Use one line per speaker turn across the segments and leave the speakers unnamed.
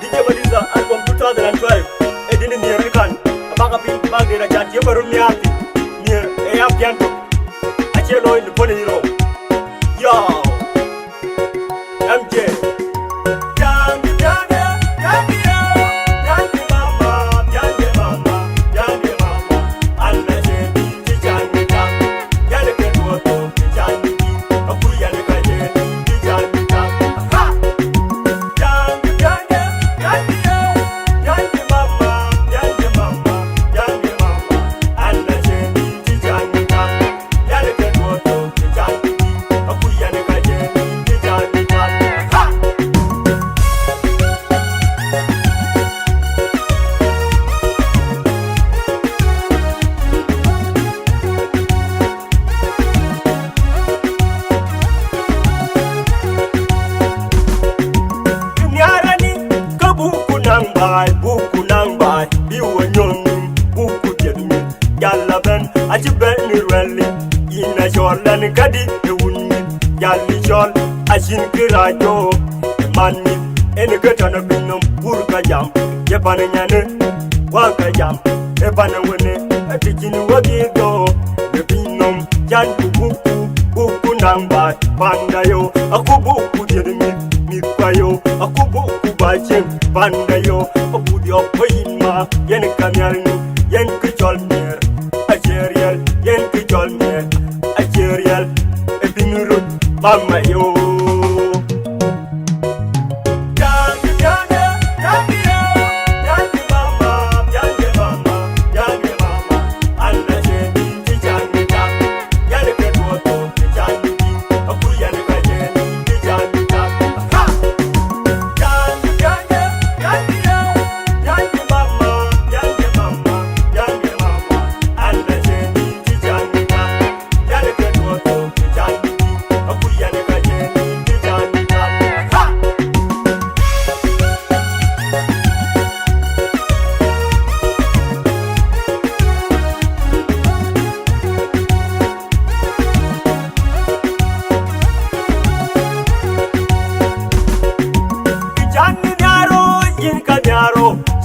DJ Madiza album 2012 edini near kan abanga pin bag de la chat yebaru niati near e apianto achelo in pone hero yo MJ buku nang bai biwa nyoni buku jedmi yalla ben aji ben ni rally ina jordan kadi e wunni yalli jol ajin kirajo man mi en gatana binom burga jam ye bananyane wa ka jam e banawone atijini wagi go e binom jan buku nang bai bandayo aku buku jedmi mi payo aku buku bajeng bandayo obudio poima yen kamyarni yen kujol mer ajerial yen kujol mer ajerial e binurut mama yo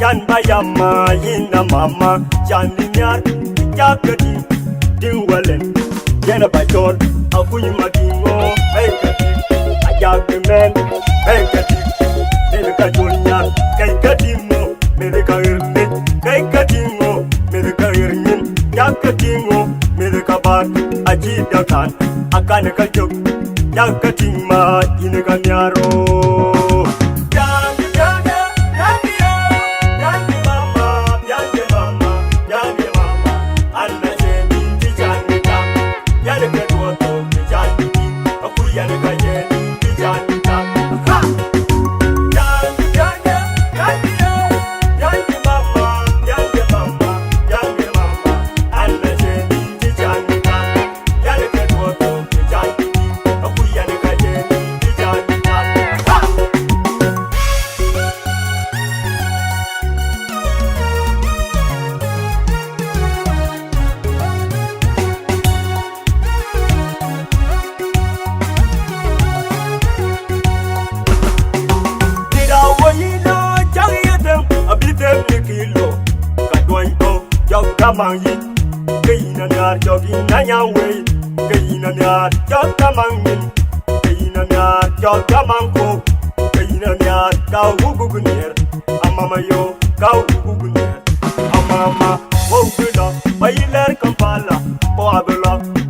Jan bayama yina mama jani nyar jakati dingwalen yana bajor akuyi madingo ekati ajagmen ekati mereka jolnya kati mo mereka irne kati mo mereka irnin jakati mo mereka bar ajidakan akan kajok jakati ma ina kanyaro Kamangi, Kaina Nar jogging Nanyaway, Kaina Nar jog Kamangin, Kaina Nar jog Kamango, Kaina Nar Kau Gugunir, Amamayo, Kau Gugunir, Amama, Wokula, Bailer Kampala, Poabela.